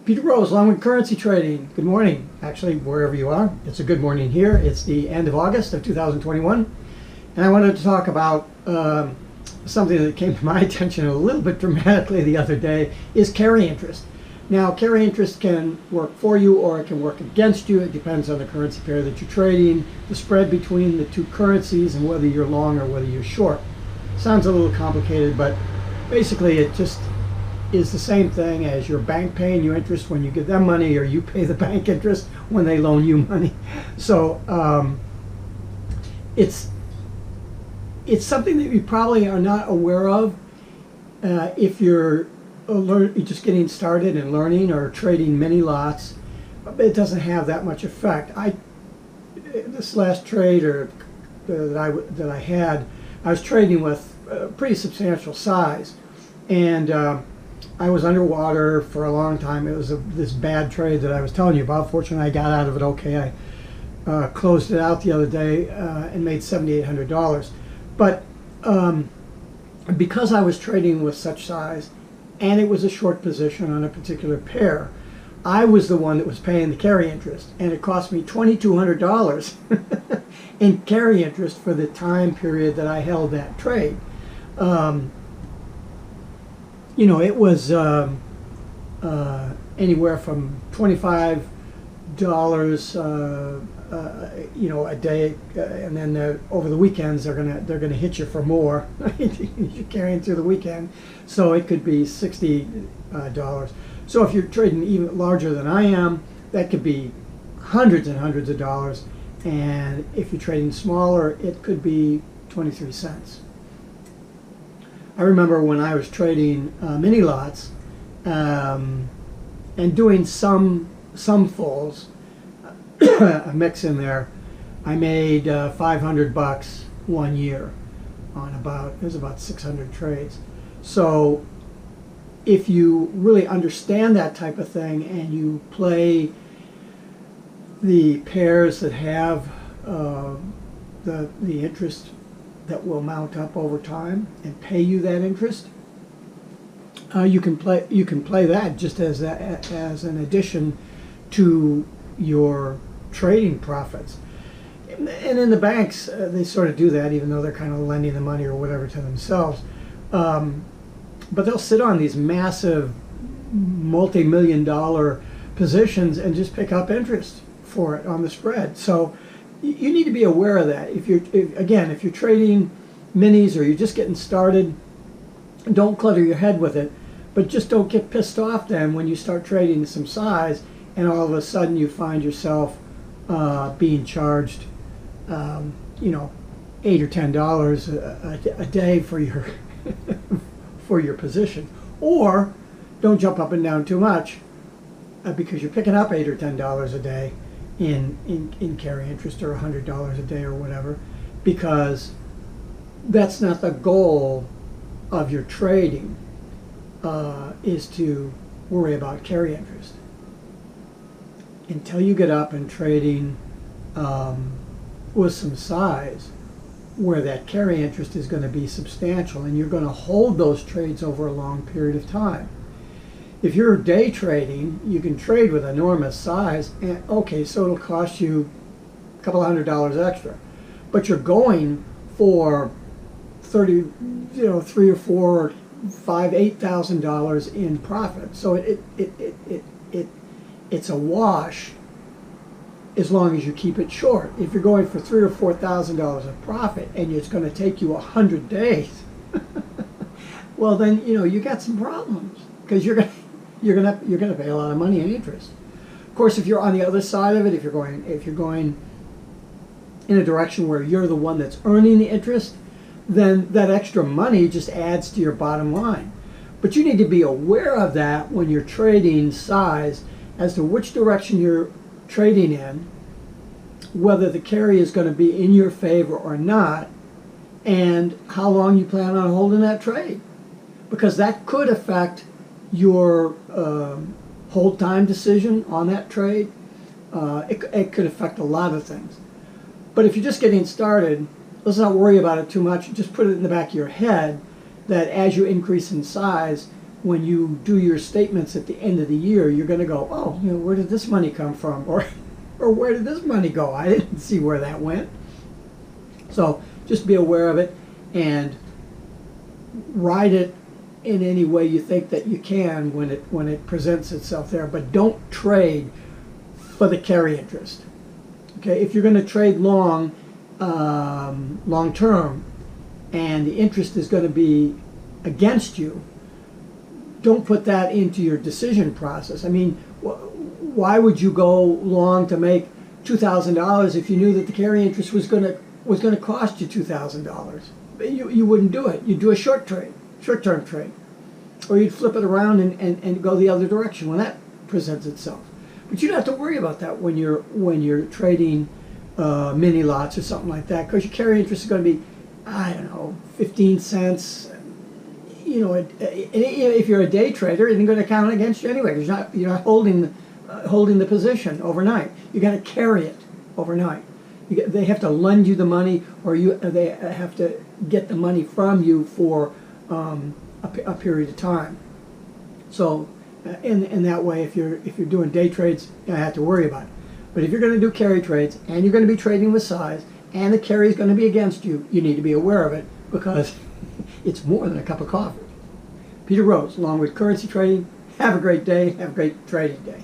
Peter Rose, Longwood Currency Trading. Good morning. Actually, wherever you are, it's a good morning here. It's the end of August of 2021. And I wanted to talk about something that came to my attention a little bit dramatically the other day, is carry interest. Now, carry interest can work for you or it can work against you. It depends on the currency pair that you're trading, the spread between the two currencies, and whether you're long or whether you're short. Sounds a little complicated, but basically it just is the same thing as your bank paying you interest when you give them money, or you pay the bank interest when they loan you money. So it's something that you probably are not aware of if you're just getting started and learning or trading many lots. It doesn't have that much effect. This last trade that I had, I was trading with a pretty substantial size, and I was underwater for a long time. It was this bad trade that I was telling you about. Fortunately, I got out of it okay. I closed it out the other day and made $7,800. But because I was trading with such size, and it was a short position on a particular pair, I was the one that was paying the carry interest, and it cost me $2,200 in carry interest for the time period that I held that trade. You know, it was anywhere from $25, you know, a day, and then over the weekends they're gonna hit you for more. You're carrying through the weekend, so it could be $60. So if you're trading even larger than I am, that could be hundreds and hundreds of dollars, and if you're trading smaller, it could be 23 cents. I remember when I was trading mini lots and doing some fulls, a mix in there, I made $500 1 year on it was about 600 trades. So if you really understand that type of thing and you play the pairs that have the interest that will mount up over time and pay you that interest, you can play that just as an addition to your trading profits. And in the banks, they sort of do that, even though they're kind of lending the money or whatever to themselves. But they'll sit on these massive multi-million-dollar positions and just pick up interest for it on the spread. So you need to be aware of that. If you're trading minis or you're just getting started, don't clutter your head with it, but just don't get pissed off then when you start trading some size and all of a sudden you find yourself being charged, you know, $8 or $10 a day for your for your position. Or don't jump up and down too much because you're picking up $8 or $10 a day in carry interest, or $100 a day or whatever, because that's not the goal of your trading, is to worry about carry interest. Until you get up and trading with some size where that carry interest is going to be substantial and you're going to hold those trades over a long period of time. If you're day trading, you can trade with enormous size, and okay, so it'll cost you a couple $100 extra, but you're going for $3,000 or $4,000 or $5,000, $8,000 in profit. So it's a wash as long as you keep it short. If you're going for $3,000 or $4,000 of profit and it's going to take you 100 days, well then you got some problems, because you're gonna pay a lot of money in interest. Of course, if you're on the other side of it, if you're going in a direction where you're the one that's earning the interest, then that extra money just adds to your bottom line. But you need to be aware of that when you're trading size, as to which direction you're trading in, whether the carry is going to be in your favor or not, and how long you plan on holding that trade, because that could affect your hold time decision on that trade. It could affect a lot of things. But if you're just getting started, let's not worry about it too much. Just put it in the back of your head that as you increase in size, when you do your statements at the end of the year, you're going to go, oh, where did this money come from? Or where did this money go? I didn't see where that went. So just be aware of it and ride it in any way you think that you can when it presents itself there. But don't trade for the carry interest. Okay, if you're going to trade long term, and the interest is going to be against you, don't put that into your decision process. I mean, why would you go long to make $2,000 if you knew that the carry interest was going to cost you $2,000? You wouldn't do it. You'd do a short-term trade, or you'd flip it around and go the other direction when that presents itself. But you don't have to worry about that when you're trading mini lots or something like that, because your carry interest is going to be, I don't know, 15 cents. If you're a day trader, it isn't going to count against you anyway, because you're not holding the position overnight. You got to carry it overnight. They have to lend you the money, or they have to get the money from you for a period of time. So, in that way, if you're doing day trades, you don't have to worry about it. But if you're going to do carry trades, and you're going to be trading with size, and the carry is going to be against you, you need to be aware of it, because it's more than a cup of coffee. Peter Rose, Longwood Currency Trading. Have a great day. Have a great trading day.